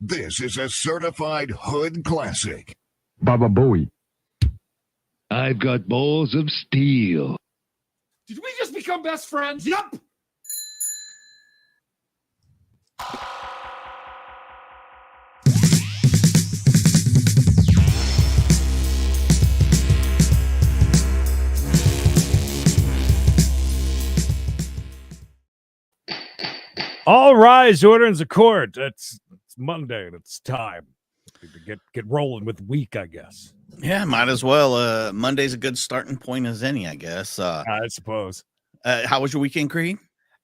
This is a certified hood classic. Baba Booey. I've got balls of steel. Did we just become best friends? Yup. All rise, order in the court. It's Monday and it's time to get rolling with the week, I guess. Yeah, might as well. Monday's a good starting point as any, I guess. I suppose. How was your weekend, Creed?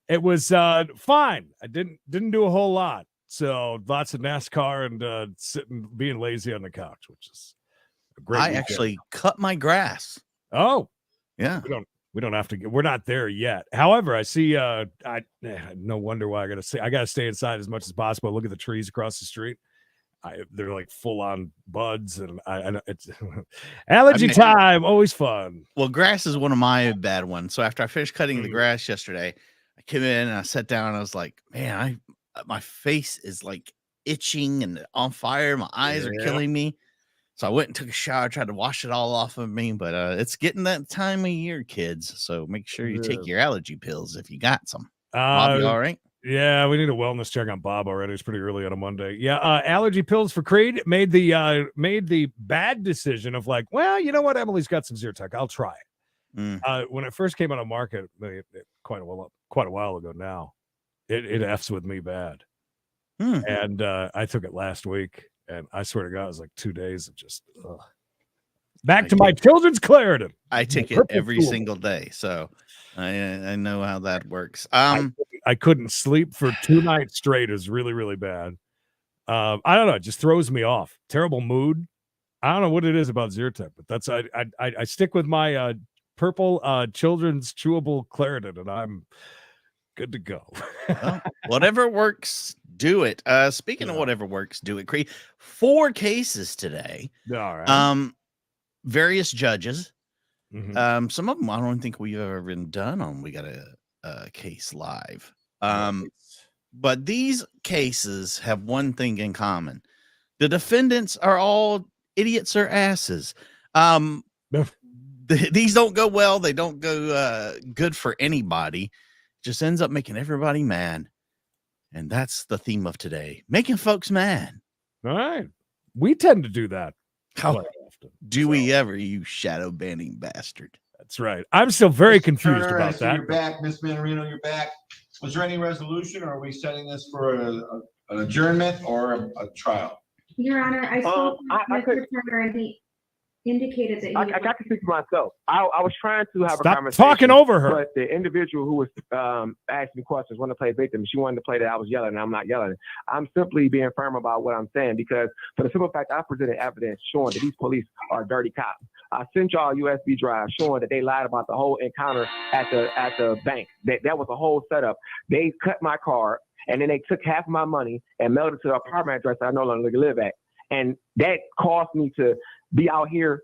It was fine. I didn't do a whole lot. So lots of NASCAR and sitting, being lazy on the couch, which is a great weekend. Actually cut my grass. Oh, yeah. We don't have to we're not there yet. However, I see no wonder why I gotta stay inside as much as possible. Look at the trees across the street. They're like full on buds, and I it's allergy time, always fun. Well, grass is one of my bad ones. So after I finished cutting the grass yesterday, I came in and I sat down and I was like, man, my face is like itching and on fire. My eyes are killing me. So I went and took a shower, tried to wash it all off of me, but it's getting that time of year, kids. So make sure you take your allergy pills if you got some. Bob, you all right? Yeah, we need a wellness check on Bob already. It's pretty early on a Monday. Yeah, allergy pills for Creed. Made the bad decision of like, well, you know what? Emily's got some Zyrtec. I'll try it. When it first came on the market, quite a while ago now, it F's with me bad. And I took it last week. And I swear to God, it was like 2 days of just back to my children's Claritin. I take it every single day, so I know how that works. I couldn't sleep for 2 nights straight. It was really, really bad. I don't know. It just throws me off. Terrible mood. I don't know what it is about Zyrtec, but that's I stick with my purple children's chewable Claritin, and I'm good to go. Well, whatever works, do it. Speaking of whatever works, do it. Creed, 4 cases today. All right. Various judges. Some of them I don't think we've ever been done on. We got a case live. But these cases have one thing in common: the defendants are all idiots or asses. These don't go well. They don't go good for anybody. Just ends up making everybody mad. And that's the theme of today, making folks mad. All right. We tend to do that. How often do we ever, you shadow banning bastard? That's right. I'm still very confused about that. You're back, Miss Manarino, you're back. Was there any resolution, or are we setting this for an adjournment or a trial? Your Honor, I saw Mr. Turner, and he indicated that I got to speak for myself. I was trying to have a conversation. Stop talking over her. But the individual who was asking me questions wanted to play victim. She wanted to play that I was yelling, and I'm not yelling. I'm simply being firm about what I'm saying, because for the simple fact I presented evidence showing that these police are dirty cops. I sent y'all a USB drive showing that they lied about the whole encounter at the bank. That was a whole setup. They cut my card, and then they took half of my money and mailed it to the apartment address I no longer live at. And that caused me to be out here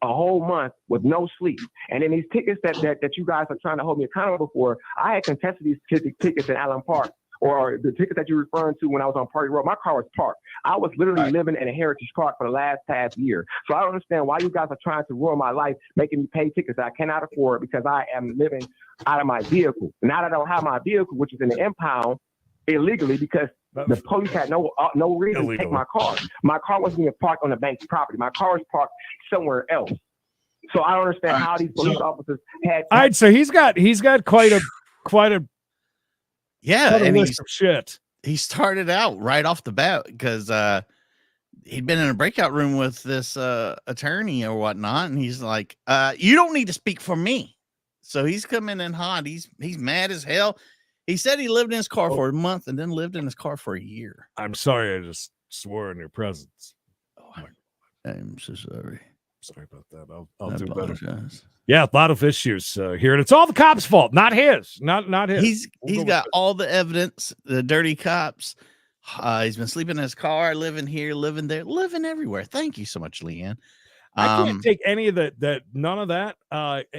a whole month with no sleep. And then these tickets that you guys are trying to hold me accountable for, I had contested these tickets in Allen Park, or the ticket that you're referring to when I was on Party Road. My car was parked. I was literally living in a Heritage Park for the past year. So I don't understand why you guys are trying to ruin my life, making me pay tickets that I cannot afford because I am living out of my vehicle. Now that I don't have my vehicle, which is in the impound illegally, because the police had no reason to take my car. My car wasn't even parked on the bank's property. My car was parked somewhere else. So I don't understand how these police officers had. All right, so he's got quite a and list of shit. He started out right off the bat because he'd been in a breakout room with this attorney or whatnot, and he's like, "You don't need to speak for me." So he's coming in hot. He's mad as hell. He said he lived in his car for a month and then lived in his car for a year. I'm sorry, I just swore in your presence. I'm so sorry. Sorry about that. I'll do apologize. Better. Yeah, a lot of issues here, and it's all the cops' fault, not his. Not his. He's got all the evidence. The dirty cops. He's been sleeping in his car, living here, living there, living everywhere. Thank you so much, Leanne. I can't take any of that. None of that.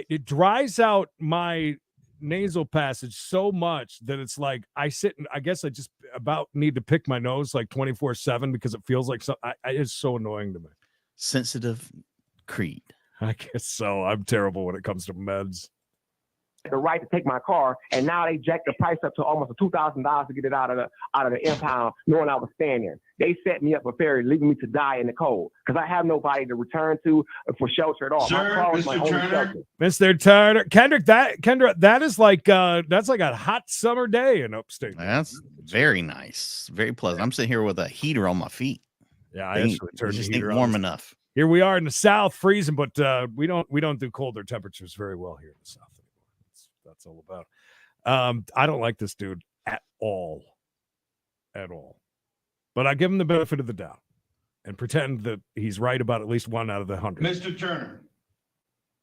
It dries out my nasal passage so much that it's like I sit and I guess I just about need to pick my nose like 24/7 because it feels like it's so annoying to me. Sensitive Creed. I guess so. I'm terrible when it comes to meds. The right to take my car, and now they jacked the price up to almost $2,000 to get it out of the impound, knowing I was staying there. They set me up for failure, leaving me to die in the cold because I have nobody to return to for shelter at all. Sir, my car was my Mr. only Turner? shelter. Mr. Turner, Kendra, that is like that's like a hot summer day in upstate. That's very nice, very pleasant. I'm sitting here with a heater on my feet. Yeah, I actually turned the just heater ain't on. warm enough. Here we are in the South, freezing, but we don't do colder temperatures very well here in the South anymore. That's all about. I don't like this dude at all, but I give him the benefit of the doubt and pretend that he's right about at least 1 out of the 100. Mr. Turner,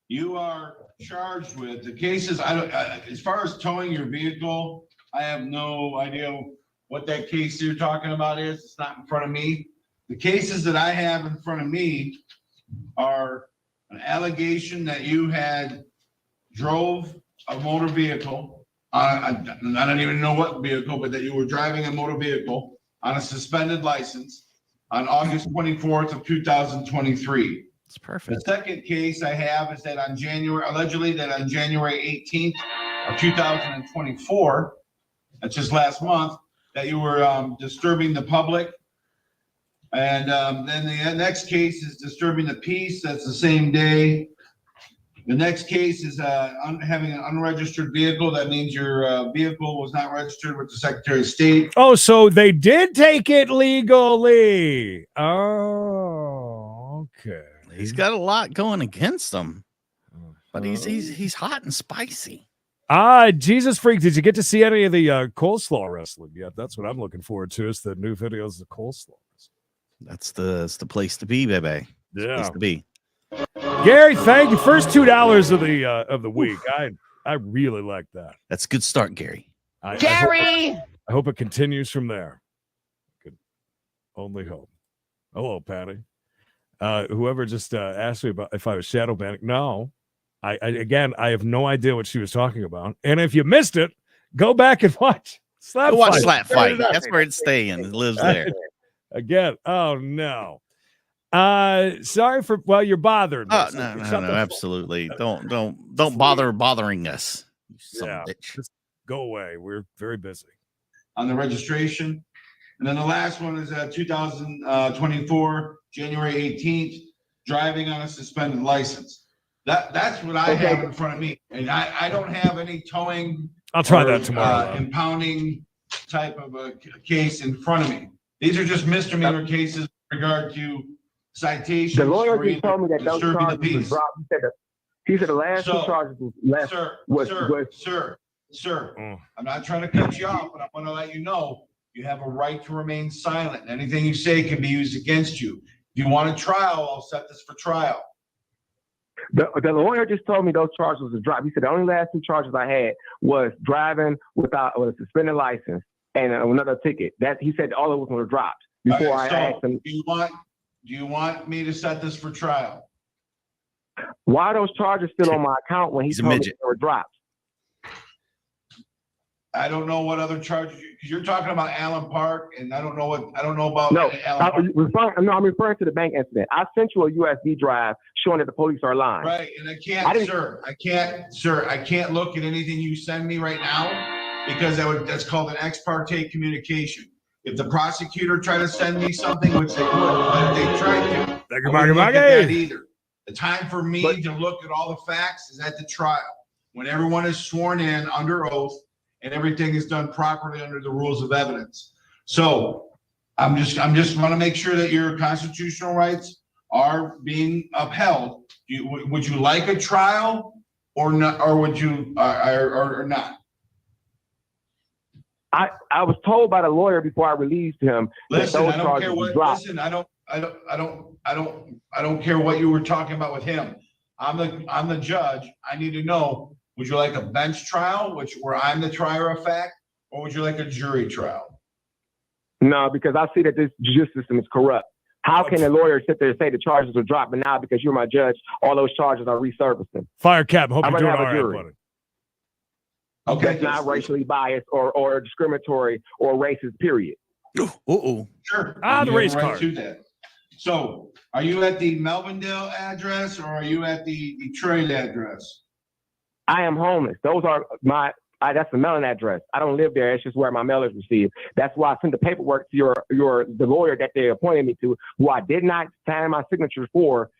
you are charged with the cases. As far as towing your vehicle, I have no idea what that case you're talking about is. It's not in front of me. The cases that I have in front of me are an allegation that you had drove a motor vehicle. I don't even know what vehicle, but that you were driving a motor vehicle on a suspended license on August 24th of 2023. It's perfect. The second case I have is that allegedly on January 18th of 2024, that's just last month, that you were disturbing the public. And then the next case is disturbing the peace. That's the same day. The next case is having an unregistered vehicle. That means your vehicle was not registered with the Secretary of State. Oh, so they did take it legally. Oh, okay. He's got a lot going against him, but he's hot and spicy. Jesus Freak, did you get to see any of the coleslaw wrestling yet? That's what I'm looking forward to. Is the new videos of coleslaw. That's the place to be, baby. It's the place to be. Gary, thank you. First $2 of the week. I really like that. That's a good start, Gary. Gary, I hope it continues from there. Could only hope. Hello, Patty. Whoever just asked me about if I was shadow banning. No, I have no idea what she was talking about. And if you missed it, go back and watch Slap Fight. Slap Fight. That's where it's staying. It lives there. Again. Oh no. Sorry for you're bothering me. No, absolutely. Don't bother bothering us. You son of a bitch. Just go away. We're very busy. On the registration. And then the last one is 2024, January 18th, driving on a suspended license. That's what I have in front of me. And I don't have any towing. I'll try that tomorrow. Impounding type of a case in front of me. These are just misdemeanor cases in regard to citations. The lawyer just told me that those charges was dropped. He said the last two charges was left. Sir, I'm not trying to cut you off, but I want to let you know you have a right to remain silent. Anything you say can be used against you. If you want a trial, I'll set this for trial. The lawyer just told me those charges was dropped. He said the only last two charges I had was driving with a suspended license and another ticket. That he said all of them were dropped before I asked him. Do you want me to set this for trial? Why are those charges still on my account when he told me they were dropped? I don't know what other charges because you're talking about Allen Park, and I don't know about No, Allen Park. I'm referring to the bank incident. I sent you a USB drive showing that the police are lying. Right, and I can't look at anything you send me right now because that's called an ex parte communication. If the prosecutor tried to send me something, which they would, but if they tried to, I wouldn't look at that either. The time for me to look at all the facts is at the trial when everyone is sworn in under oath and everything is done properly under the rules of evidence. So I'm just want to make sure that your constitutional rights are being upheld. Would you like a trial or not, or would you or not? I was told by the lawyer before I released him that those charges were dropped. Listen, I don't care what you were talking about with him. I'm the judge. I need to know, would you like a bench trial, where I'm the trier of fact, or would you like a jury trial? No, because I see that this justice system is corrupt. How can a lawyer sit there and say the charges are dropped, but now because you're my judge, all those charges are resurfacing? Fire Cap, hope you're doing all right, buddy. Okay. that's not racially biased or discriminatory or racist, period. Ooh. Sure. Ah, the You have a race right card. to that. So, are you at the Melvindale address or are you at the Detroit address? I am homeless. Those are that's the mailing address. I don't live there. It's just where my mail is received. That's why I sent the paperwork to the lawyer that they appointed me to, who I did not sign my signature for,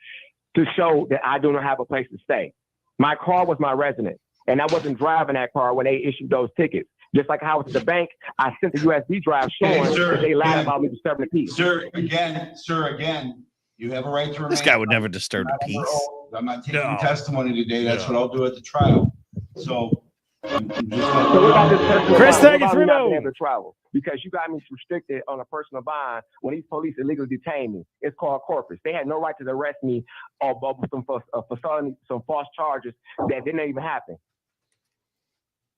to show that I do not have a place to stay. My car was my residence, and I wasn't driving that car when they issued those tickets. Just like how I was at the bank, I sent the USB drive showing that they lied about me disturbing the peace. Sir, again, you have a right to remain. This guy would never disturb the peace. I'm not taking No. testimony today. That's No. what I'll do at the trial. So, I'm just So what about this personal Chris, bond? thank you, What about me not Fredo. being able to travel? Because you got me restricted on a personal bond when these police illegally detained me. It's called corpus. They had no right to arrest me or for some false charges that didn't even happen.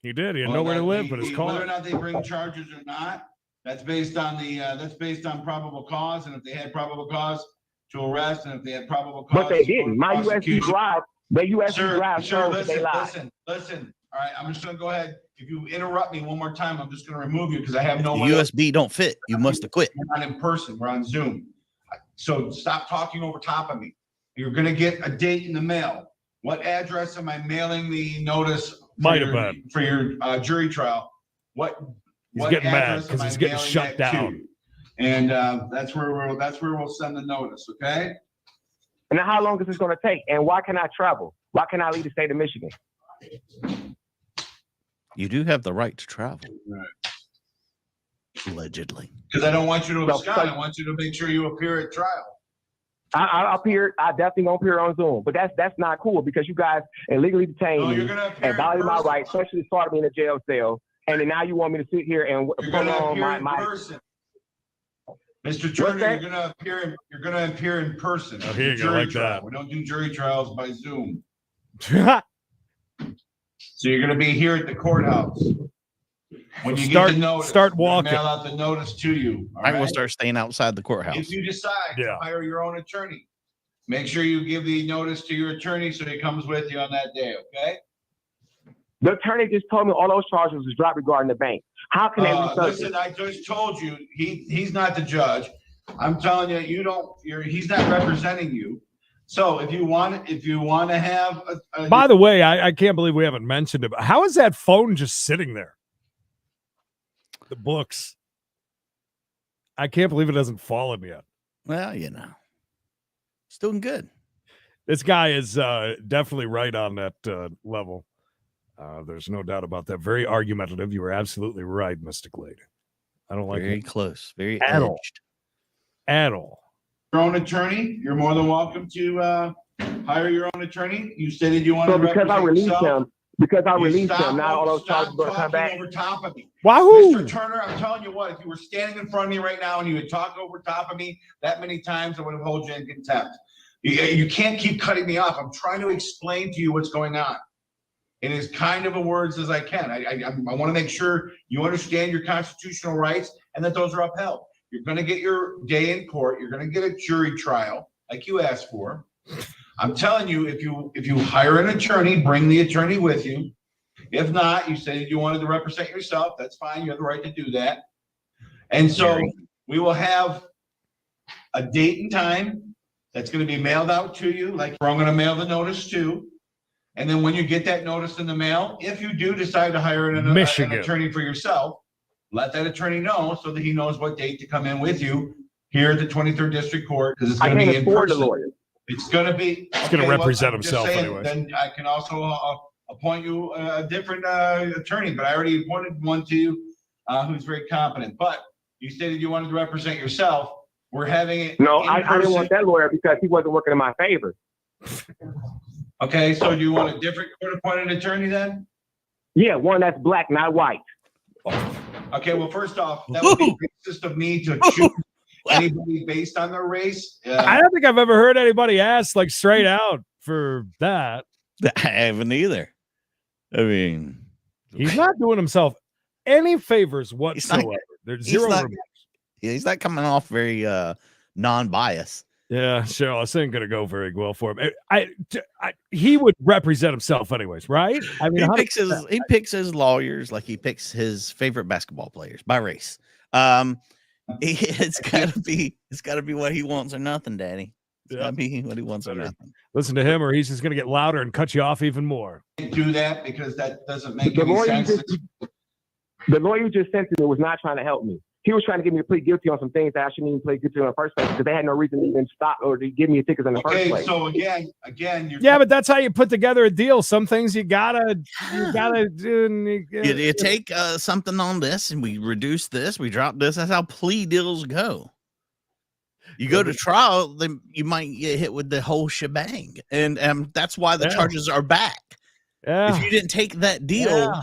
He did. He had nowhere to live but his car. Whether or not they bring charges or not, that's based on probable cause, and if they had probable cause to arrest, and if they had probable cause. But they didn't. My USB drive, Sir, shows that they lied. listen. All right, I'm just gonna go ahead. If you interrupt me one more time, I'm just gonna remove you because I have If no the way. USB don't fit, you must have quit. We're not in person. We're on Zoom. So stop talking over top of me. You're gonna get a date in the mail. What address am I mailing the notice for your jury trial? He's getting mad because he's getting shut down. And that's where we'll send the notice. Okay. And now how long is this going to take? And why can I travel? Why can I leave the state of Michigan? You do have the right to travel. Right. Allegedly. Because I don't want you to abscond. I want you to make sure you appear at trial. I definitely gonna appear on Zoom, but that's not cool because you guys illegally detained me and violated my rights, especially started me in a jail cell, and then now you want me to sit here and prolong my person. Mr. Turner, you're gonna appear in person. Oh, here you go, like that. We don't do jury trials by Zoom. So you're gonna be here at the courthouse. When you get the notice, start walking. Mail out the notice to you. I'm gonna start staying outside the courthouse. If you decide to hire your own attorney, make sure you give the notice to your attorney so he comes with you on that day. Okay. The attorney just told me all those charges was dropped regarding the bank. How can they research listen? I just told you he's not the judge. I'm telling you, he's not representing you. So if you want to have By the way, I can't believe we haven't mentioned it. How is that phone just sitting there? The books. I can't believe it hasn't fallen yet. Well, it's doing good. This guy is definitely right on that level. There's no doubt about that. Very argumentative. You were absolutely right, Mystic Lady. I don't like very it. Close, very at edged. all. At all. Your own attorney, you're more than welcome to hire your own attorney. You stated you wanted so to because I released yourself. him, now all those charges are going to come back. Over top of me. Wahoo! Mr. Turner, I'm telling you what, if you were standing in front of me right now and you would talk over top of me that many times, I would have held you in contempt. You can't keep cutting me off. I'm trying to explain to you what's going on in as kind of a words as I can. I want to make sure you understand your constitutional rights and that those are upheld. You're going to get your day in court. You're going to get a jury trial like you asked for. I'm telling you, if you hire an attorney, bring the attorney with you. If not, you said you wanted to represent yourself. That's fine. You have the right to do that. And so we will have a date and time that's going to be mailed out to you, like I'm going to mail the notice to. And then when you get that notice in the mail, if you do decide to hire an attorney for yourself, let that attorney know so that he knows what date to come in with you here at the 23rd District Court, because it's going to be in person. It's going to be. He's going to represent himself anyway. Then I can also appoint you a different attorney, but I already appointed one to you who's very competent. But you stated you wanted to represent yourself. We're having it. No, I didn't want that lawyer because he wasn't working in my favor. Okay, so do you want a different court-appointed attorney then? Yeah, one that's black, not white. Okay, well, first off, that would be racist of me to choose anybody based on their race. I don't think I've ever heard anybody ask like straight out for that. I haven't either. I mean, he's not doing himself any favors whatsoever. There's zero remarks. He's not coming off very non-biased. Yeah, Cheryl, this ain't gonna go very well for him. He would represent himself anyways, right? I mean, he picks his lawyers like he picks his favorite basketball players by race. It's gotta be what he wants or nothing, Daddy. It's gotta be what he wants or nothing. Listen to him, or he's just gonna get louder and cut you off even more. Do that because that doesn't make The any lawyer sense. The lawyer you just sent to me was not trying to help me. He was trying to get me to plead guilty on some things that I shouldn't even plead guilty on in the first place because they had no reason to even stop or to give me a ticket in the first place. So again, yeah, but that's how you put together a deal. Some things you gotta do. You take something on this, and we reduce this, we drop this. That's how plea deals go. You go to trial, then you might get hit with the whole shebang, and that's why the charges are back. Yeah. If you didn't take that deal,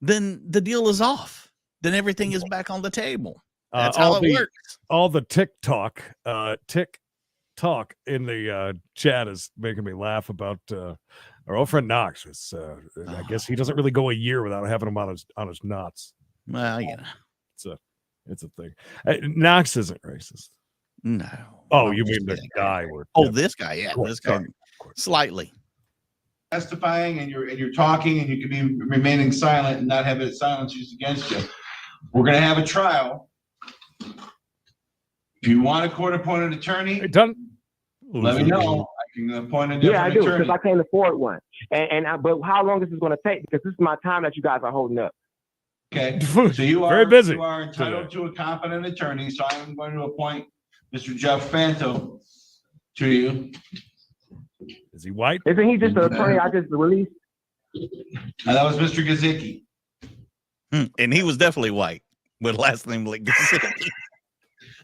then the deal is off. Then everything is back on the table. That's how it works. All the TikTok in the chat is making me laugh about our old friend Knox. I guess he doesn't really go a year without having him on his nuts. Well, it's a thing. Knox isn't racist. No. Oh, you mean the guy? This guy? Yeah, this guy. Slightly. Testifying and you're talking and you can be remaining silent and not have it silence used against you. We're going to have a trial. If you want a court-appointed attorney, let me know. I can appoint a different attorney. Yeah, I do, because I can't afford one. But how long is this going to take? Because this is my time that you guys are holding up. Okay, so you are very busy. You are entitled to a competent attorney, so I'm going to appoint Mr. Jeff Fanto to you. Is he white? Isn't he just an attorney I just released? That was Mr. Gazicki. And he was definitely white with last name like Gazicki.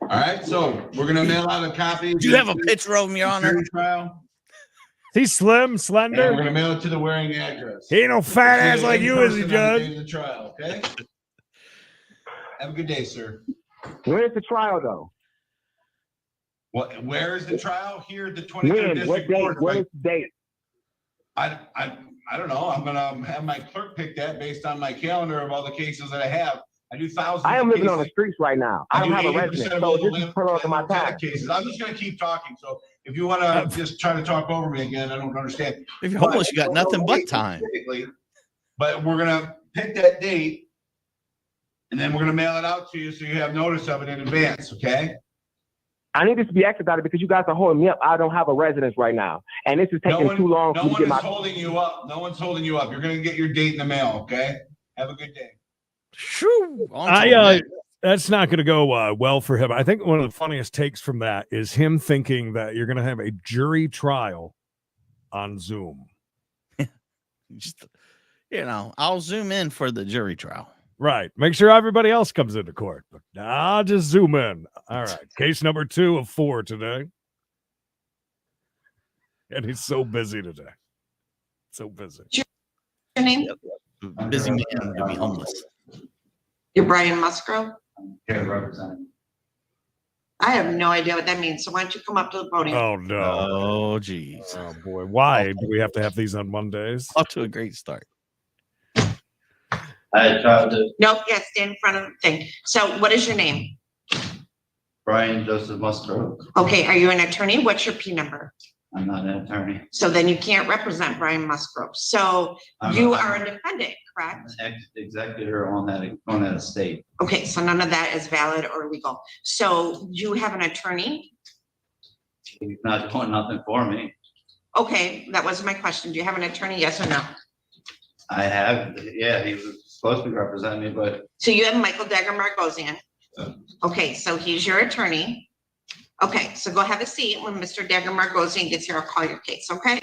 All right, so we're going to mail out a copy. Do you have a picture of him, Your Honor? Trial. He's slim, slender. And we're going to mail it to the wearing address. He ain't no fat ass like you, is he, Judge? The trial, okay? Have a good day, sir. When is the trial, though? Where is the trial? Here at the 23rd District Court. What is the date? I don't know. I'm gonna have my clerk pick that based on my calendar of all the cases that I have. I do thousands. I am of living cases. on the streets right now. I don't have a residence, so this is put onto my time. Cases. I'm just gonna keep talking. So if you want to just try to talk over me again, I don't understand. If you're homeless, you got nothing but time. But we're gonna pick that date, and then we're gonna mail it out to you so you have notice of it in advance. Okay. I need this to be expedited because you guys are holding me up. I don't have a residence right now, and this is taking too long. No one is holding you up. No one's holding you up. You're going to get your date in the mail. Okay. Have a good day. Shoo. That's not going to go well for him. I think one of the funniest takes from that is him thinking that you're going to have a jury trial on Zoom. Just, I'll zoom in for the jury trial. Right. Make sure everybody else comes into court. But I'll just zoom in. All right. Case number 2 of 4 today. And he's so busy today. So busy. Your name? Busy man to be homeless. You're Brian Musgrove? Yeah, representative. I have no idea what that means. So why don't you come up to the podium? Oh, no. Oh, geez. Oh, boy. Why do we have to have these on Mondays? Off to a great start. I tried to. Nope, stand in front of the thing. So what is your name? Brian Joseph Musgrove. Okay, are you an attorney? What's your P number? I'm not an attorney. So then you can't represent Brian Musgrove. So I'm are a defendant, correct? Executor on that estate. Okay, so none of that is valid or legal. So you have an attorney? He's not doing nothing for me. Okay, that was my question. Do you have an attorney? Yes or no? I have, yeah, he was supposed to be representing me, but. So you have Michael Dagger Margosian. Okay, so he's your attorney. Okay, so go have a seat. When Mr. Dagger Margosian gets here, I'll call your case, okay?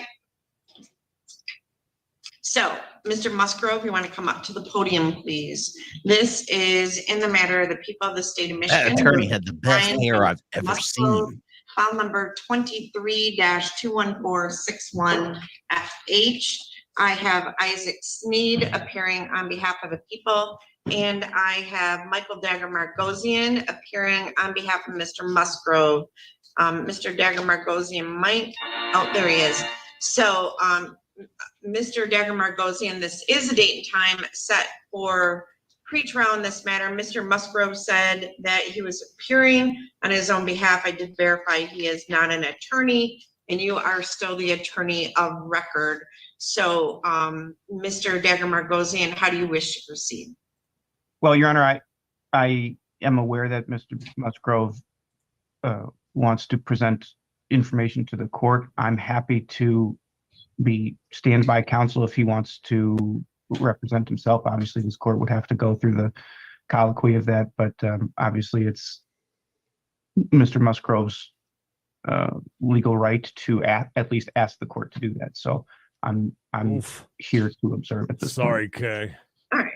So, Mr. Musgrove, you want to come up to the podium, please? This is in the matter of the people of the state of Michigan. That attorney had the best hair I've ever seen. File number 23-21461FH. I have Isaac Sneed appearing on behalf of the people, and I have Michael Dagger Margosian appearing on behalf of Mr. Musgrove. Mr. Dagger Margosian might, there he is. So, Mr. Dagger Margosian, this is a date and time set for Pre-trial in this matter, Mr. Musgrove said that he was appearing on his own behalf. I did verify he is not an attorney, and you are still the attorney of record. So, Mr. Dagger-Margosian, how do you wish to proceed? Well, Your Honor, I am aware that Mr. Musgrove wants to present information to the court. I'm happy to be standby counsel if he wants to represent himself. Obviously, this court would have to go through the colloquy of that, but obviously it's Mr. Musgrove's legal right to at least ask the court to do that. So I'm here to observe at this Sorry, point. Kay. All right.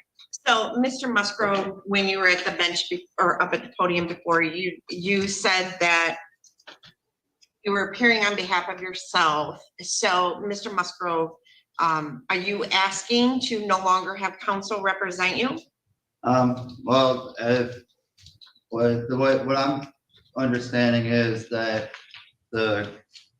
So, Mr. Musgrove, when you were at the bench or up at the podium before, you said that you were appearing on behalf of yourself. So, Mr. Musgrove, are you asking to no longer have counsel represent you? Well, what I'm understanding is that the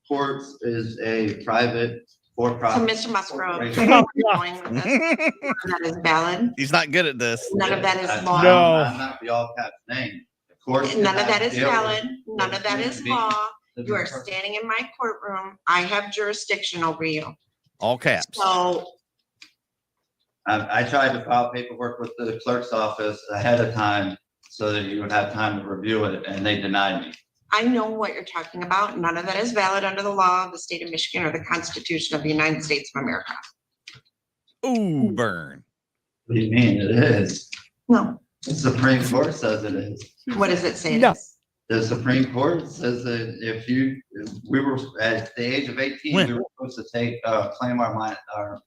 court is a private So, for-profit. Mr. Musgrove, corporation. that is valid. He's not good at this. None of that is That's law. No. I'm not the all caps name. The court None of that is deal with valid. None of that is law. You are standing in my courtroom. I have jurisdiction over you. All caps. So, I tried to file paperwork with the clerk's office ahead of time so that you would have time to review it, and they denied me. I know what you're talking about. None of that is valid under the law of the state of Michigan or the Constitution of the United States of America. Ooh, burn. What do you mean? It is. No. The Supreme Court says it is. What does it say? it No. is? The Supreme Court says that if we were at the age of 18, When? we were supposed to take, claim our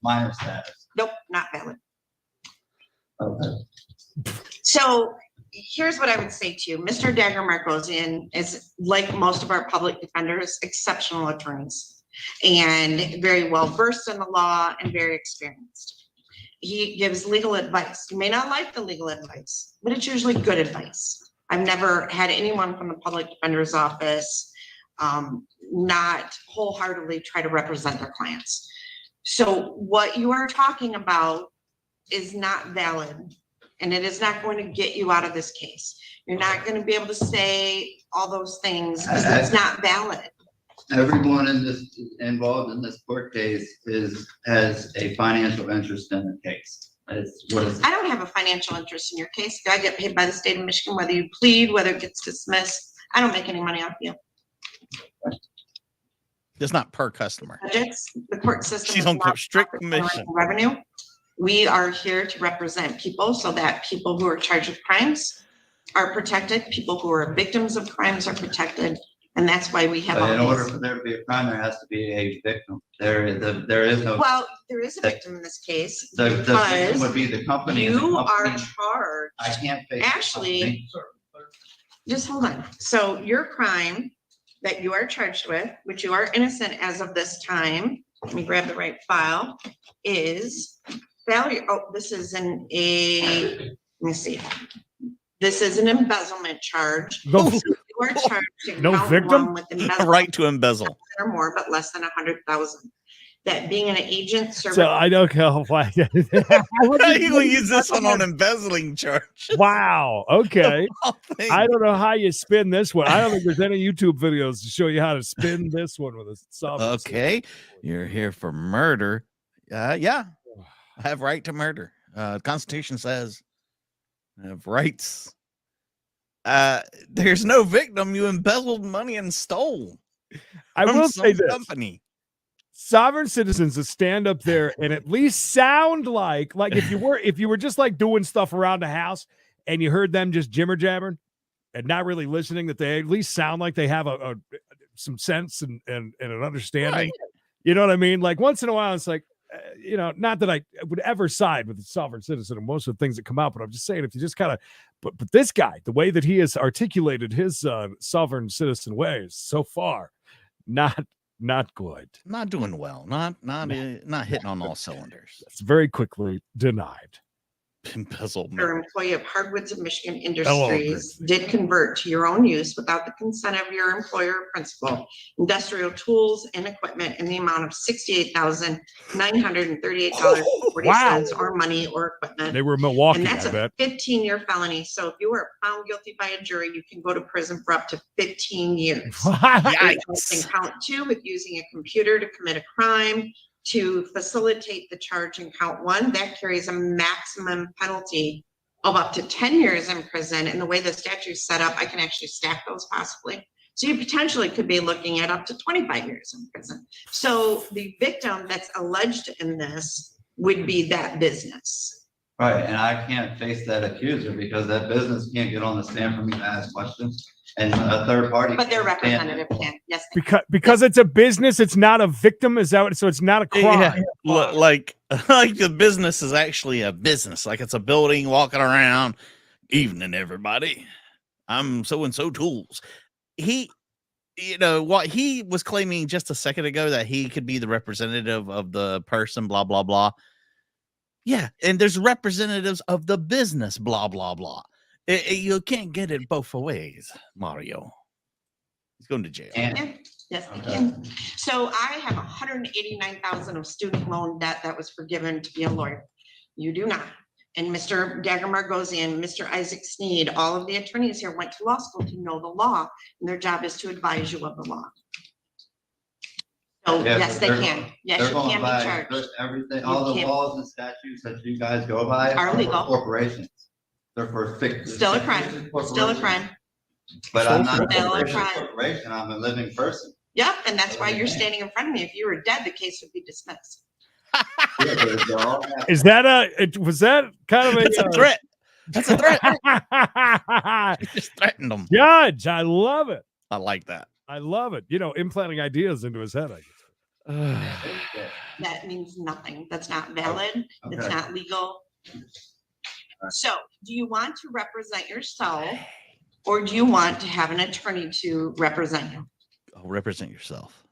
minor status. Nope, not valid. Okay. So here's what I would say to you. Mr. Dagger-Margosian is, like most of our public defenders, exceptional attorneys and very well versed in the law and very experienced. He gives legal advice. You may not like the legal advice, but it's usually good advice. I've never had anyone from the public defender's office not wholeheartedly try to represent their clients. So what you are talking about is not valid, and it is not going to get you out of this case. You're not going to be able to say all those things because it's not valid. Everyone involved in this court case has a financial interest in the case. I don't have a financial interest in your case. I get paid by the state of Michigan, whether you plead, whether it gets dismissed. I don't make any money off you. Just not per customer. Budgets, the court system. She's is on not strict profit commission. Revenue. We are here to represent people so that people who are charged with crimes are protected. People who are victims of crimes are protected. And that's why we have. But in all order these- for there to be a crime, there has to be a victim. There is no. Well, there is a victim in this case The victim because would be the company. and the you are company- charged. I can't face. the Actually, company. just hold on. So your crime that you are charged with, which you are innocent as of this time, let me grab the right file, is failure. Oh, this is let me see. This is an embezzlement charge. No, You are charged in No count victim? one with embezzlement Right to embezzle. or more, but less than 100,000. That being an agent service. so I don't know why. You gonna use this one on embezzling charge? Wow. Okay. Whole thing. I don't know how you spin this one. I don't think there's any YouTube videos to show you how to spin this one with a sovereign. Okay, you're here for murder. Yeah, I have right to murder. The Constitution says I have rights. There's no victim. You embezzled money and stole. I from will some say this. company. Sovereign citizens to stand up there and at least sound like if you were just like doing stuff around the house and you heard them just jibber jabbering and not really listening, that they at least sound like they have some sense and an understanding. Right. You know what I mean? Like once in a while, it's like, not that I would ever side with the sovereign citizen and most of the things that come out, but I'm just saying, if you just kind of, but this guy, the way that he has articulated his sovereign citizen ways so far, not good. Not doing well. Not hitting on all cylinders. It's very quickly denied. Embezzlement. or employee of Hardwoods of Michigan Industries did convert to your own use without the consent of your employer or principal, industrial tools and equipment in the amount of $68,938.40 or money or equipment. They were Milwaukee, And that's I a bet. 15-year felony. So if you were found guilty by a jury, you can go to prison for up to 15 years. Yikes. And count 2 with using a computer to commit a crime. To facilitate the charge in count 1, that carries a maximum penalty of up to 10 years in prison. And the way the statute is set up, I can actually stack those possibly. So you potentially could be looking at up to 25 years in prison. So the victim that's alleged in this would be that business. Right, and I can't face that accuser because that business can't get on the stand for me to ask questions. And a third party. But their can't. representative can, yes. Because it's a business, it's not a victim. Is that what, so it's not a crime? Yeah, like the business is actually a business. Like it's a building walking around. Evening, everybody. I'm so and so tools. He, you know, what he was claiming just a second ago that he could be the representative of the person, blah, blah, blah. Yeah. And there's representatives of the business, blah, blah, blah. You can't get it both ways, Mario. He's going to jail. Yeah, yes, they can. So I have $189,000 of student loan debt that was forgiven to be a lawyer. You do not. And Mr. Dagger Margosian, Mr. Isaac Sneed, all of the attorneys here went to law school to know the law, and their job is to advise you of the law. So Yeah, yes, they can. Yes, They're you going can by be charged. everything, You all the can't- laws and statutes that you guys go by Are for legal. corporations. They're for fixed. Still a crime. Still a crime. But I'm not Still a a crime. corporation. I'm a living person. Yep, and that's why you're standing in front of me. If you were dead, the case would be dismissed. Is that was that kind of a, That's a threat? That's a threat. You just threatened him. Judge, I love it. I like that. I love it. You know, implanting ideas into his head, I guess. That means nothing. That's not valid. It's Okay. not legal. So do you want to represent yourself or do you want to have an attorney to represent you? Oh, represent yourself.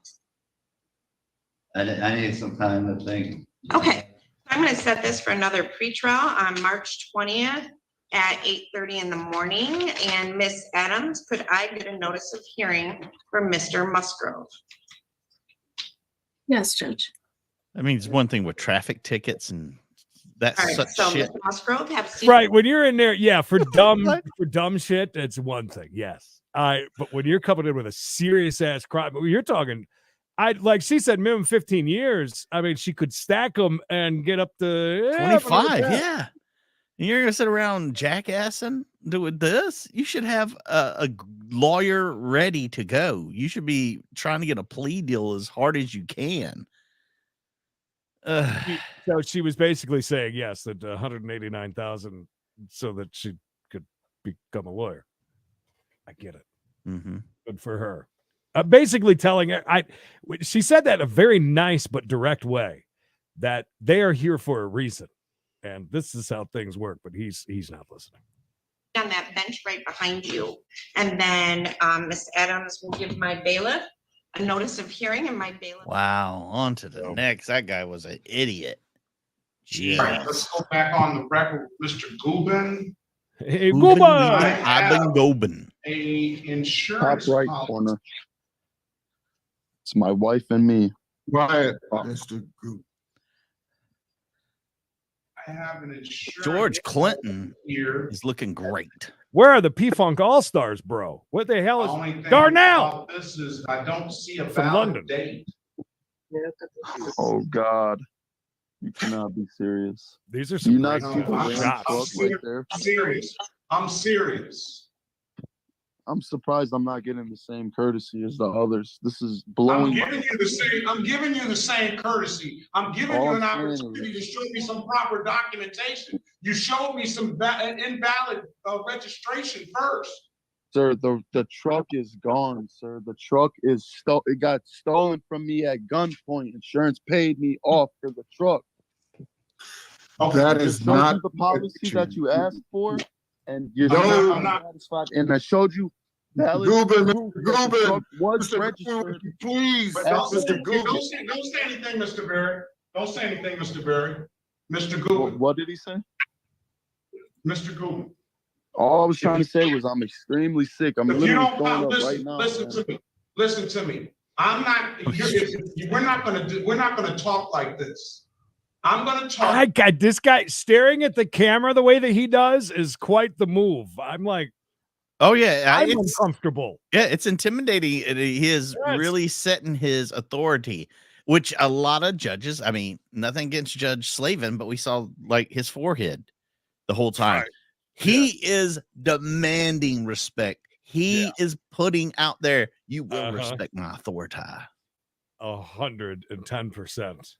I need some time to think. Okay, I'm going to set this for another pretrial on March 20th at 8:30 in the morning. And Miss Adams, could I get a notice of hearing for Mr. Musgrove? Yes, Judge. I mean, it's one thing with traffic tickets and that's All right, such so shit. Mr. Musgrove, have a seat. Right. When you're in there, yeah, for dumb shit, it's one thing. Yes. But when you're coming in with a serious ass crime, you're talking, like she said, minimum 15 years. I mean, she could stack them and get up to 25. Yeah. And you're going to sit around jackassing doing this? You should have a lawyer ready to go. You should be trying to get a plea deal as hard as you can. So she was basically saying, yes, that 189,000 so that she could become a lawyer. I get it. Mm-hmm. Good for her. Basically telling her, she said that in a very nice but direct way, that they are here for a reason. And this is how things work, but he's not listening. On that bench right behind you. And then Ms. Adams will give my bailiff a notice of hearing, and my bailiff. Wow. On to the next. That guy was an idiot. All right, let's go back on the record, Mr. Gubin. Hey, Gubin. Guba! I've been Gubin. A insurance Top right policy. corner. It's my wife and me. Quiet, Mr. Group. I have an insurance. George Clinton here. is looking great. Where are the P-Funk All-Stars, bro? What the hell The only is thing Darnell? about This is, I don't see a From valid London. date. Oh God, you cannot be serious. These are Do you some not great see the I'm shots. ram truck right there? serious. I'm serious. I'm surprised I'm not getting the same courtesy as the others. This is I'm blowing. giving you the same. I'm giving you the same courtesy. I'm giving All you an I'm saying is- opportunity to show me some proper documentation. You showed me some invalid registration first. Sir, the truck is gone, sir. The truck is it got stolen from me at gunpoint. Insurance paid me off for the truck. Okay, That I is just showed not you the policy that you asked for, and you're No, I'm not. satisfied. And I showed you valid Gubin, proof that the Gubin, truck was Mr. registered. Gubin, please, But Mr. Gubin. don't say anything, Mr. Berry. Don't say anything, Mr. Berry. Mr. Gubin. What did he say? Mr. Gould. All I was trying to say was I'm extremely sick. I'm If you literally don't throwing come, up right listen, now. listen man. to me. Listen to me. I'm not. We're not gonna talk like this. I'm gonna talk. This guy staring at the camera the way that he does is quite the move. I'm like, oh yeah, I'm it's uncomfortable. Yeah, it's intimidating. And he is really setting his authority, which a lot of judges. I mean, nothing against Judge Slavin, but we saw like his forehead the whole time. Right. He is demanding respect. He is putting out there, you will respect my authority. 110%.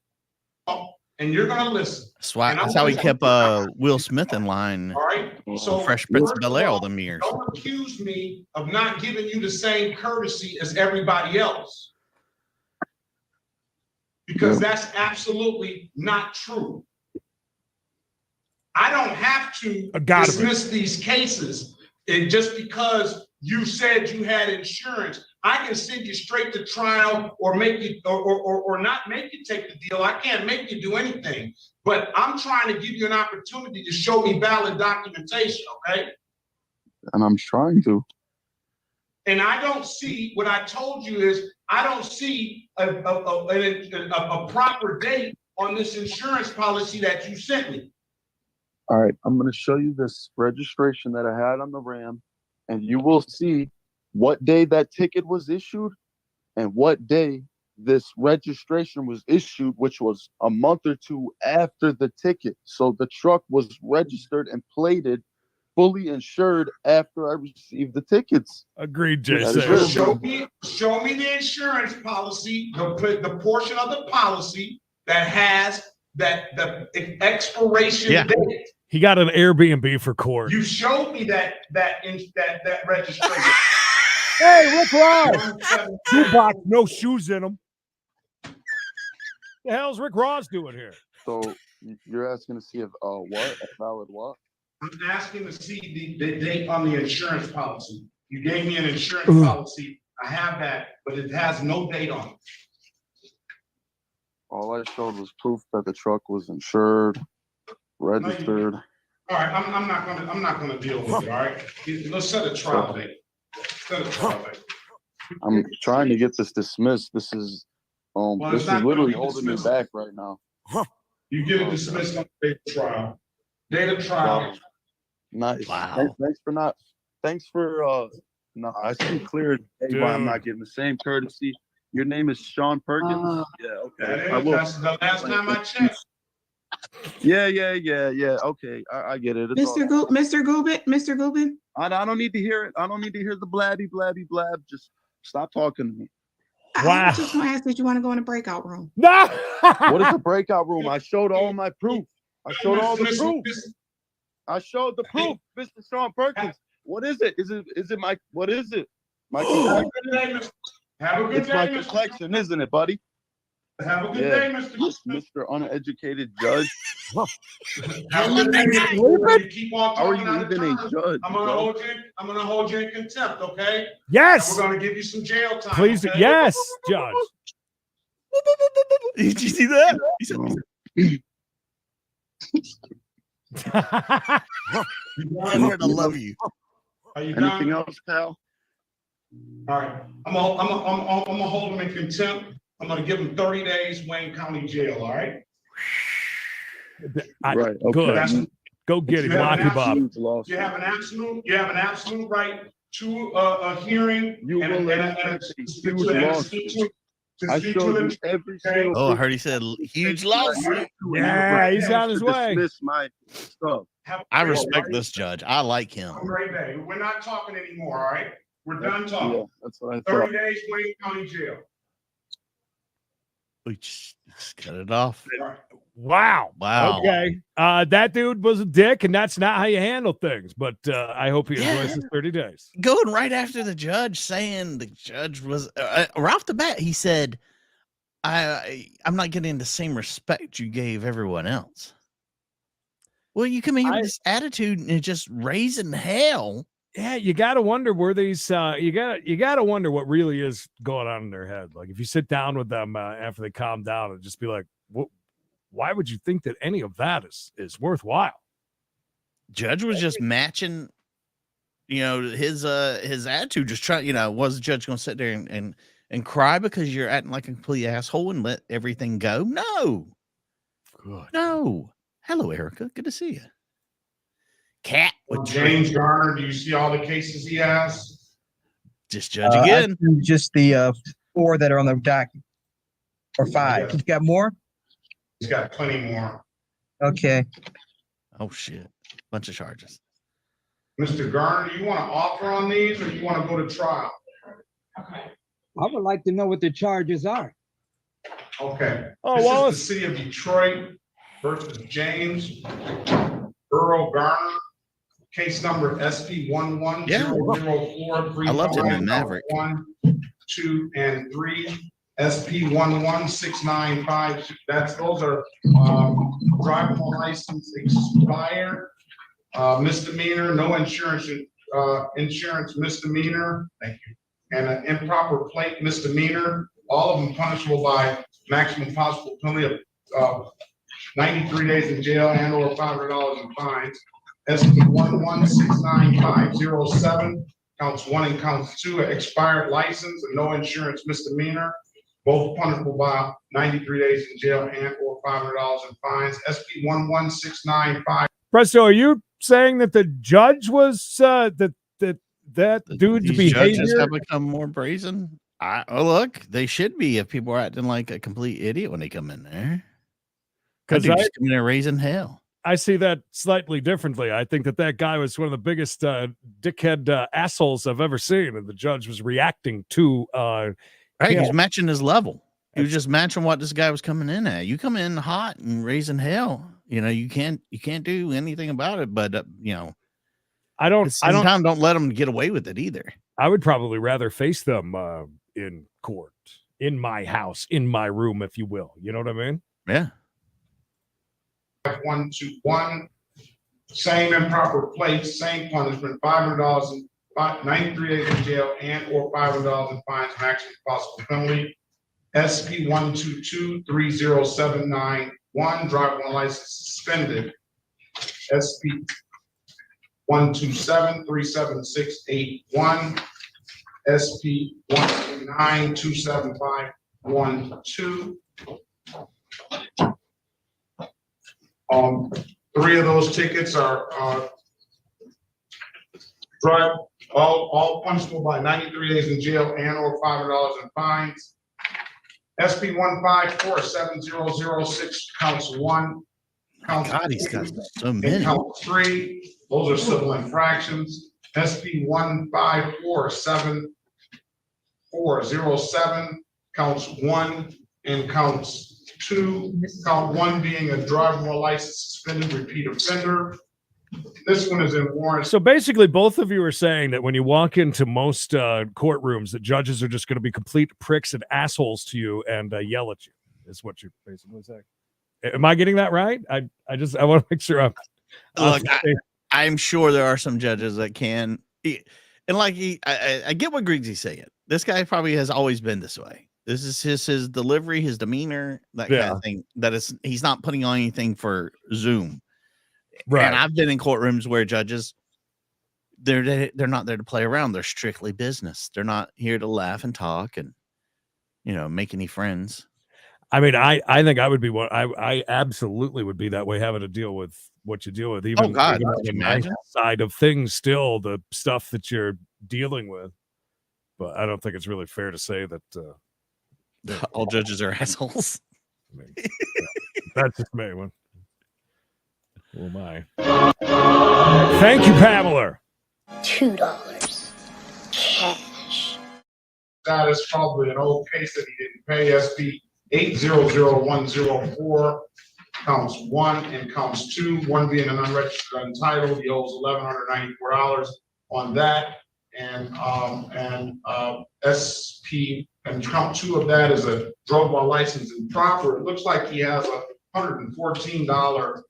And you're gonna listen. That's how he kept Will Smith in line. All right. So Fresh Prince of first Bel Air of all all, them years. Don't accuse me of not giving you the same courtesy as everybody else. Because that's absolutely not true. I don't have to dismiss these cases and just because you said you had insurance. I can send you straight to trial or make you or not make you take the deal. I can't make you do anything, but I'm trying to give you an opportunity to show me valid documentation, okay? And I'm trying to. And I don't see, what I told you is, I don't see a proper date on this insurance policy that you sent me. All right, I'm going to show you this registration that I had on the Ram, and you will see what day that ticket was issued and what day this registration was issued, which was a month or two after the ticket. So the truck was registered and plated, fully insured after I received the tickets. Agreed, Jason. Show me the insurance policy, the portion of the policy that has the expiration date. He got an Airbnb for court. You showed me that registration. Hey, Rick Ross. Shoebox, no shoes in them. The hell's Rick Ross doing here? So you're asking to see if what? A valid what? I'm asking to see the date on the insurance policy. You gave me an insurance policy. I have that, but it has no date on it. All I showed was proof that the truck was insured, registered. All right, I'm not gonna deal with it. All right, let's set a trial date. I'm trying to get this dismissed. This is this is literally holding me back right now. You get it dismissed on the date of trial. Date of trial. Nice. Wow. Thanks for no, I see clear why I'm not getting the same courtesy. Your name is Sean Perkins? Yeah, okay. That's the last time I checked. Yeah. Okay, I get it. Mr. Gubin. I don't need to hear it. I don't need to hear the blabby blab. Just stop talking to me. I was just gonna ask that you want to go in a breakout room. No. What is a breakout room? I showed all my proof. I showed all the proof. I showed the proof, Mr. Sean Perkins. What is it? Is it my? What is it? My complexion. Have a good it's day, my complexion, isn't it, buddy? Have a good day, Mr. Uneducated Judge. Have a good day. You keep on How are talking you out of even a turn. judge? I'm gonna hold you in contempt, okay? Yes. And we're gonna give you some jail time. Please, okay? yes, Judge. Did you see that? He said, I'm here to love you. Are you Anything done? else, pal? All right. I'm gonna hold him in contempt. I'm gonna give him 30 days Wayne County Jail. All right. Right. Okay. Good. Go get him, Locky Bob. You have an absolute right to a hearing. You will I showed you every single. Oh, I heard he said huge lawsuit. Yeah, he's on his way. Dismiss my stuff. I respect this judge. I like him. Have a great day. We're not talking anymore. All right. We're done talking. Yeah, that's what I thought. 30 days Wayne County Jail. We just cut it off. Wow. Okay. That dude was a dick, and that's not how you handle things. But I hope he enjoys his 30 days. Going right after the judge, saying the judge was right off the bat. He said, "I'm not getting the same respect you gave everyone else." Well, you come in here with this attitude and just raising hell. Yeah, you got to wonder where these. You got to wonder what really is going on in their head. Like if you sit down with them after they calm down and just be like, "What? Why would you think that any of that is worthwhile?" Judge was just matching, his attitude. Just trying, was the judge going to sit there and cry because you're acting like a complete asshole and let everything go? No. Good. No. Hello, Erica. Good to see you. Cat with James Garner, do you see all the cases he has? Just judge again. Just the 4 that are on the docket, or 5. Yes. You've got more? He's got plenty more. Okay. Oh shit! Bunch of charges. Mr. Garner, do you want to offer on these, or you want to go to trial? I would like to know what the charges are. Okay. Oh, This Wallace. is the city of Detroit versus James Earl Garner. Case number SP 110043. I loved him in Maverick. 1, 2, and 3. SP 116952. Those are driving license expired, misdemeanor, no insurance misdemeanor. Thank you. And an improper plate misdemeanor. All of them punishable by maximum possible penalty of 93 days in jail and or $500 in fines. SP 1169507, counts 1 and counts 2, expired license and no insurance misdemeanor, both punishable by 93 days in jail and or $500 in fines. SP 11695. Presto, are you saying that the judge was that dude's These judges behavior have become more brazen? Look, they should be if people are acting like a complete idiot when they come in there. Because Because they just come in there raising hell. I see that slightly differently. I think that guy was one of the biggest dickhead assholes I've ever seen, and the judge was reacting to. Right, he's matching his level. He was just matching what this guy was coming in at. You come in hot and raising hell. You can't do anything about it. But I don't let them get away with it either. I would probably rather face them in court, in my house, in my room, if you will. You know what I mean? Yeah. 121, same improper plates, same punishment, $500 and 93 days in jail and or $500 in fines, maximum possible penalty. SP 122-30791, driver license suspended. SP 127-37681, SP 129-27512. 3 of those tickets are all punishable by 93 days in jail and or $500 in fines. SP 1547006, counts 1. Counts God, he's got so and many. Counts 3. Those are civil infractions. SP 1547407, counts 1 and counts 2. Count 1 being a driver license suspended repeat offender. This one is in warrant. So basically, both of you are saying that when you walk into most courtrooms, that judges are just going to be complete pricks and assholes to you and yell at you. Is what you're basically saying. Am I getting that right? I want to make sure I'm. Look, I'm sure there are some judges that can, and I get what Griggsy's saying. This guy probably has always been this way. This is his delivery, his demeanor, that kind of thing. He's not putting on anything for Zoom. Right. And I've been in courtrooms where judges, they're not there to play around. They're strictly business. They're not here to laugh and talk and make any friends. I mean, I think I would be one. I absolutely would be that way, having to deal with what you deal with. Even on the nice side of things, still the stuff that you're dealing with. But I don't think it's really fair to say that all judges are assholes. I mean, that's just me. Oh my! Thank you, Pamela. $2 cash. That is probably an old case that he didn't pay. SP 800104, counts 1 and counts 2. 1 being an unregistered untitled. He owes $1,194 on that, and SP and count 2 of that is a drug while license improper. It looks like he has a $114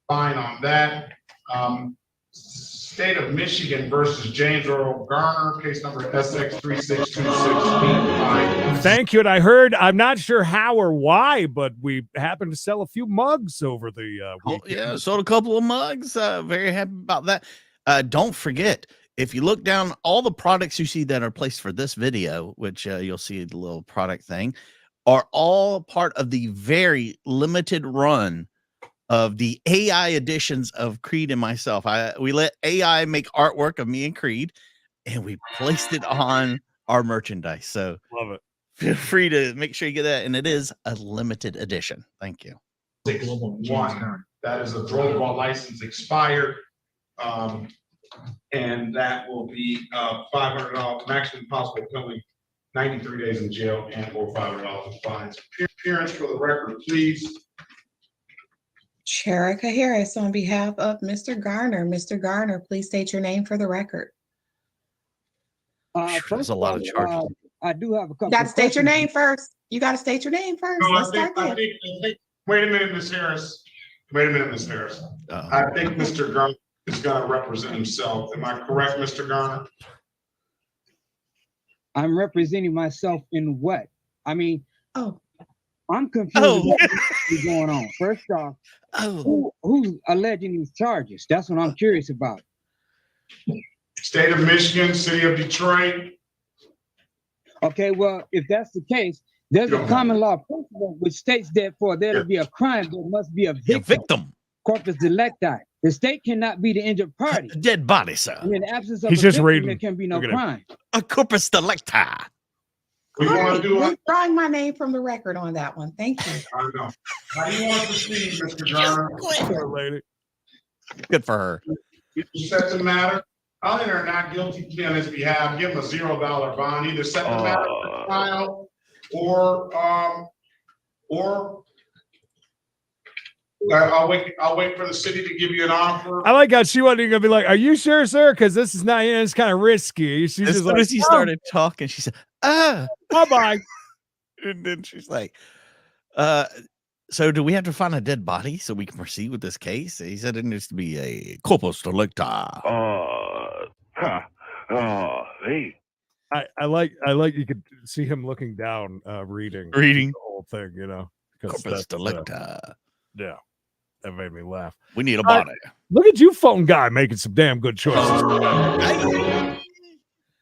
fine on that. State of Michigan versus James Earl Garner, case number SX3626. Thank you. And I heard, I'm not sure how or why, but we happened to sell a few mugs over the weekend. Yeah, sold a couple of mugs. Very happy about that. Don't forget, if you look down, all the products you see that are placed for this video, which you'll see the little product thing, are all part of the very limited run of the AI editions of Creed and myself. We let AI make artwork of me and Creed, and we placed it on our merchandise. So love it. Feel free to make sure you get that, and it is a limited edition. Thank you. 6-1. That is a drug law license expired, and that will be $500 maximum possible penalty, 93 days in jail, and or $500 in fines. Appearance for the record, please. Sherika Harris on behalf of Mr. Garner. Mr. Garner, please state your name for the record. There's a lot of charges. I do have a couple. You got to state your name first. You got to state your name first. No, Let's I think, start there. wait a minute, Ms. Harris. Wait a minute, Ms. Harris. I think Mr. Garner is going to represent himself. Am I correct, Mr. Garner? I'm representing myself in what? I mean, I'm confused about what's going on. First off, who's alleging these charges? That's what I'm curious about. State of Michigan, City of Detroit. Okay, well, if that's the case, there's a common law principle which states that for there to be a crime, there must be a victim. Corpus delicti. The state cannot be the injured party. Dead body, sir. And in the absence of He's a just victim, reading. there can be no Look at him. crime. A corpus delicti. Withdrawing my name from the record on that one. Thank you. I know. How do you want to proceed, Mr. Garner? Poor lady. Good for her. You set the matter. I'll enter a not guilty plea on his behalf. Give him a $0 bond. Either set the matter for trial or I'll wait for the city to give you an offer. I like how she wasn't even gonna be like, "Are you sure, sir?" Because this is not. It's kind of risky. She's As just soon like, as he started talking, she said, bye bye. And then she's like, so do we have to find a dead body so we can proceed with this case? He said it needs to be a corpus delicti. Hey. I like you could see him looking down, reading the whole thing, you know. Corpus delicti. Yeah, that made me laugh. We need a body. Look at you, phone guy, making some damn good choices.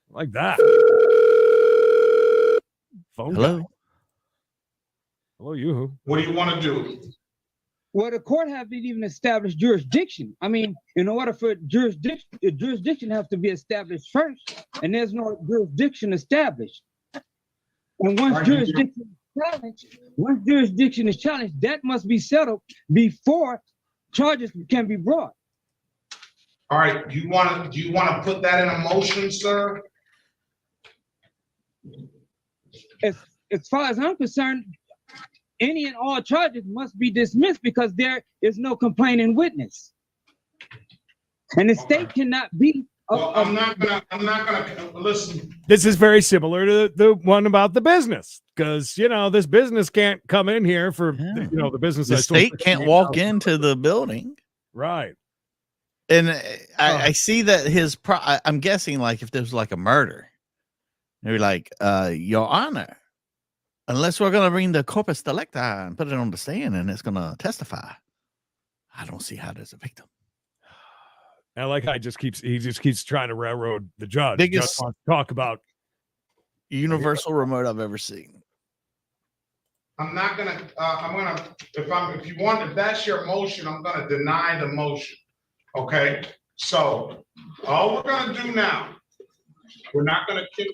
Like that. Phone Hello. guy. Hello, you. What do you want to do? Well, the court hasn't even established jurisdiction. I mean, in order for jurisdiction has to be established first, and there's no jurisdiction established. And once jurisdiction is challenged, that must be settled before charges can be brought. All right. Do you want to put that in a motion, sir? As far as I'm concerned, any and all charges must be dismissed because there is no complaining witness, and the state cannot be. I'm not gonna listen. This is very similar to the one about the business, because this business can't come in here for the business. The state can't walk into the building, right? And I see that I'm guessing, like, if there's like a murder, they're like, Your Honor, unless we're going to bring the corpus delicti and put it on the stand and it's going to testify, I don't see how there's a victim. I like how he just keeps trying to railroad the judge. Biggest Just wants to talk about universal remote I've ever seen. I'm not gonna. If that's your motion, I'm gonna deny the motion. Okay. So all we're gonna do now, we're not gonna keep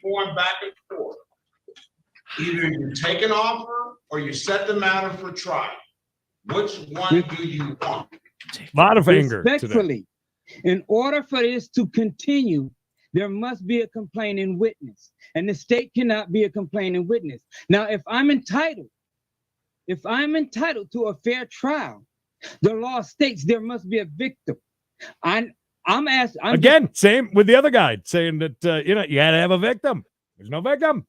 going back and forth. Either you take an offer or you set the matter for trial. Which one do you want? A lot of anger. Respectfully, in order for this to continue, there must be a complaining witness, and the state cannot be a complaining witness. Now, if I'm entitled to a fair trial, the law states there must be a victim. Again, same with the other guy saying that you got to have a victim. There's no victim.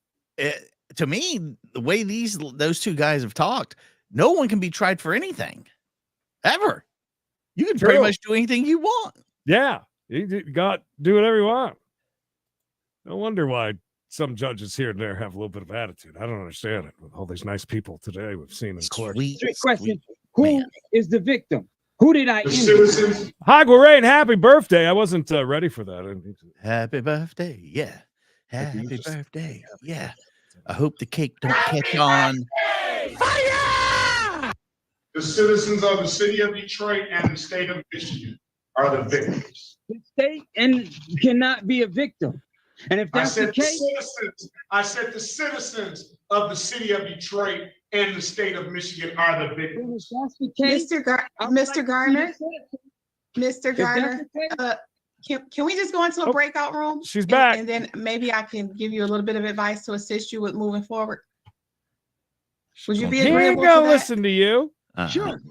To me, the way those two guys have talked, no one can be tried for anything ever. You can pretty much do anything you want. Yeah. do whatever you want. No wonder why some judges here and there have a little bit of attitude. I don't understand it with all these nice people today we've seen in court. Trick question. Who is the victim? Who did I injure? Hi, Lorraine. Happy birthday. I wasn't ready for that. Happy birthday. Yeah. Happy birthday. Yeah. I hope the cake don't catch on. The citizens of the city of Detroit and the state of Michigan are the victims. The state and cannot be a victim. And if that's the case, I said the citizens of the city of Detroit and the state of Michigan are the victims. if that's the case, Mr. Garner, Mr. Garner, can we just go into a breakout room? She's back. And then maybe I can give you a little bit of advice to assist you with moving forward. Would you be He ain't agreeable to gonna that? listen to you. Sure.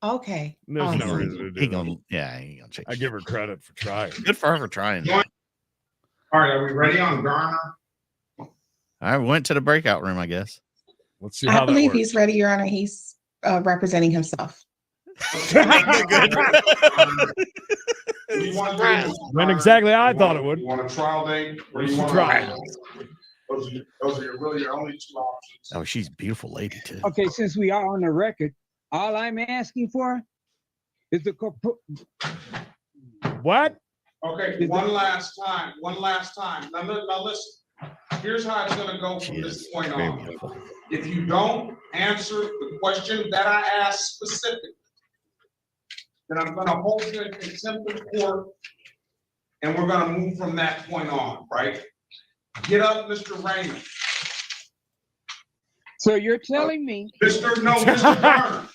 Okay. There's no Awesome. reason to do He that. gonna, yeah, he gonna check. I give her credit for trying. Good for her for trying. All right, are we ready on Garner? I went to the breakout room, I guess. Let's see I how that believe works. he's ready, Your Honor. He's representing himself. Went exactly how I thought it would. You want a trial date? Or you want Try. Those are really your only two options. Oh, she's a beautiful lady too. okay, since we are on the record, all I'm asking for is the What? Okay, one last time. Now listen. Here's how it's gonna go from this point on. If you don't answer the question that I asked specifically, then I'm gonna hold you in contempt of court, and we're gonna move from that point on, right? Get up, Mr. Raymond. So you're telling me, Mr. Garner.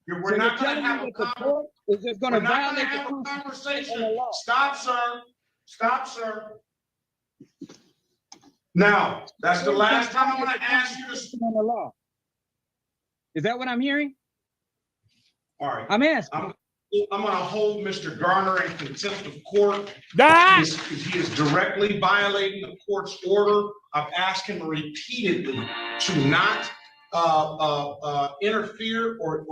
We're not gonna telling have me a that the court is just going to We're not gonna violate the have a Constitution and the conversation. law. Stop, sir. Stop, sir. Now, that's the last time I'm gonna ask you to. And the law. Is that what I'm hearing? All right. I'm asking. I'm gonna hold Mr. Garner in contempt of court. Ah! He is directly violating the court's order. I've asked him repeatedly to not interfere or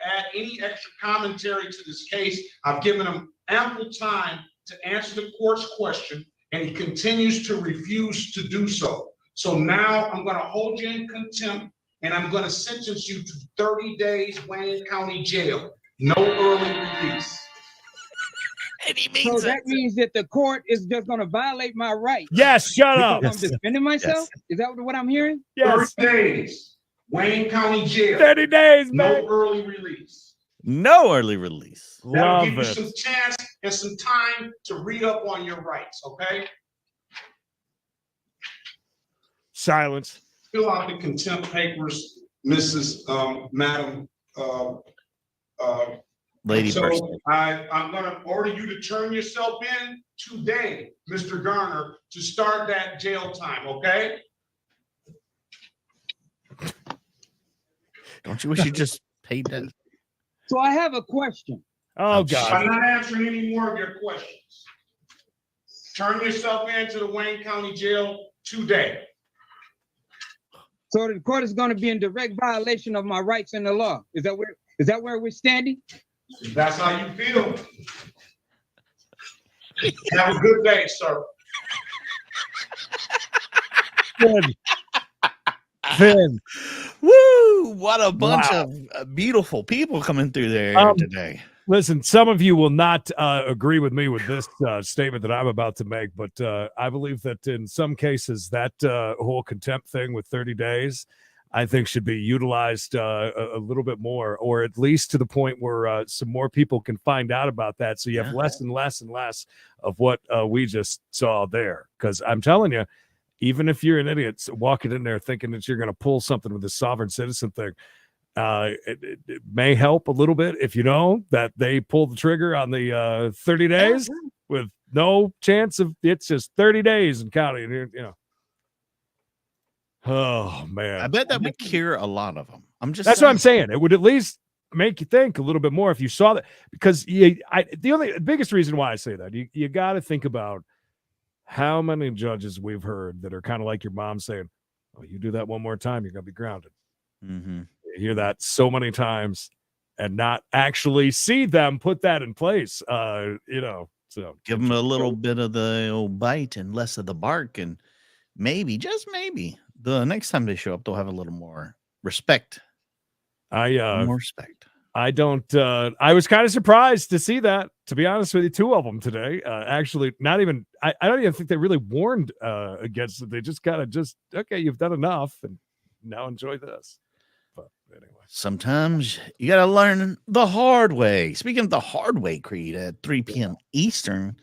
add any extra commentary to this case. I've given him ample time to answer the court's question, and he continues to refuse to do so. So now I'm gonna hold you in contempt, and I'm gonna sentence you to 30 days Wayne County Jail. No early release. And he So that means that the court is just going to violate my rights. Yes, shut up. I'm defending myself. Is that what I'm hearing? Yes. 30 days, Wayne County Jail. 30 days, man. No early release. No early release. That'll Love give you it. some chance and some time to read up on your rights, okay? Silence. Fill out the contempt papers, Madam. Lady So person. I'm gonna order you to turn yourself in today, Mr. Garner, to start that jail time, okay? Don't you wish you just paid that? So I have a question. Oh, I'm God. not answering any more of your questions. Turn yourself into the Wayne County Jail today. So the court is going to be in direct violation of my rights in the law. Is that where we're standing? If that's how you feel. Have a good day, sir. Finn. Woo! What a bunch Wow. of beautiful people coming through there today. Listen, some of you will not agree with me with this statement that I'm about to make, but I believe that in some cases that whole contempt thing with 30 days, I think should be utilized a little bit more, or at least to the point where some more people can find out about that. So you have less and less and less of what we just saw there. Because I'm telling you, even if you're an idiot walking in there thinking that you're going to pull something with this sovereign citizen thing, it may help a little bit if you know that they pull the trigger on the 30 days with no chance of it's just 30 days and counting. You know. Oh man, I bet that would cure a lot of them. That's what I'm saying. It would at least make you think a little bit more if you saw that, because the biggest reason why I say that you got to think about how many judges we've heard that are kind of like your mom saying, "Oh, you do that one more time, you're gonna be grounded." Mm-hmm. You hear that so many times. and not actually see them put that in place. So give them a little bit of the old bite and less of the bark, and maybe, just maybe, the next time they show up, they'll have a little more respect. More respect. I was kind of surprised to see that, to be honest with you. 2 of them today. Actually, not even, I don't even think they really warned against it. They just kind of okay, you've done enough and now enjoy this. But anyway. Sometimes you got to learn the hard way. Speaking of the hard way, Creed, at 3 p.m. Eastern,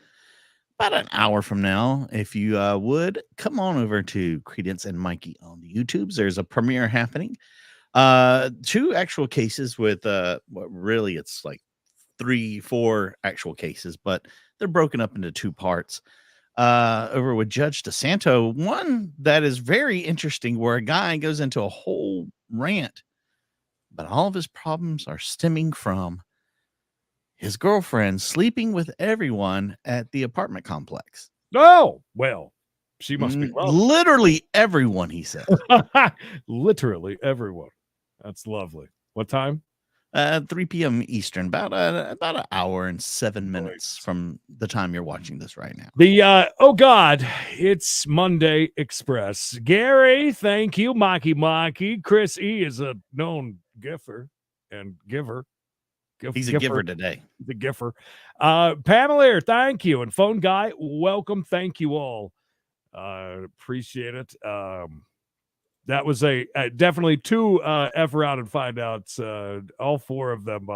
about an hour from now, if you would, come on over to Credence and Mikey on the YouTubes. There's a premiere happening. 2 actual cases with what really it's like 3-4 actual cases, but they're broken up into 2 parts. Over with Judge DeSanto, one that is very interesting, where a guy goes into a whole rant, but all of his problems are stemming from his girlfriend sleeping with everyone at the apartment complex. Oh, well, she must be lovely. Literally everyone, he said. Literally everyone. That's lovely. What time? 3 p.m. Eastern, about an hour and 7 minutes from the time you're watching this right now. Oh God, it's Monday Express. Gary, thank you. Maki. Chris E is a known giffer and giver. He's a giver today. The giffer. Pamela, thank you. And Phone Guy, welcome. Thank you all. Appreciate it. That was a definitely 2 F around and find outs. All 4 of them.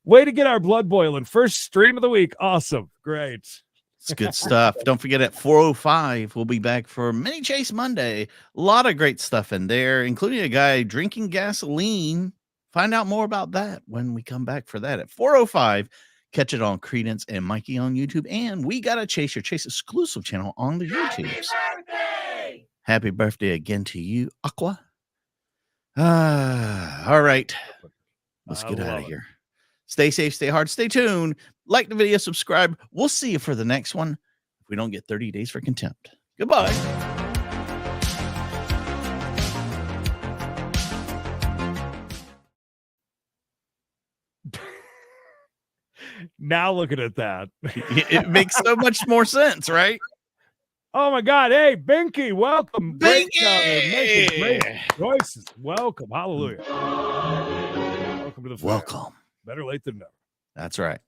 Way to get our blood boiling. First stream of the week. Awesome. Great. It's good stuff. Don't forget at 4:05, we'll be back for Mini Chase Monday. A lot of great stuff in there, including a guy drinking gasoline. Find out more about that when we come back for that at 4:05. Catch it on Credence and Mikey on YouTube. And we got a Chase Your Chase exclusive channel on the YouTubes. Happy birthday again to you, Aqua. All right. Let's get out of here. Stay safe, stay hard, stay tuned. Like the video, subscribe. We'll see you for the next one if we don't get 30 days for contempt. Goodbye. Now looking at that. It makes so much more sense, right? Oh my God. Hey, Binky, welcome. Binky! Making great choices. Welcome. Hallelujah. Welcome to the family. Welcome. Better late than never. That's right.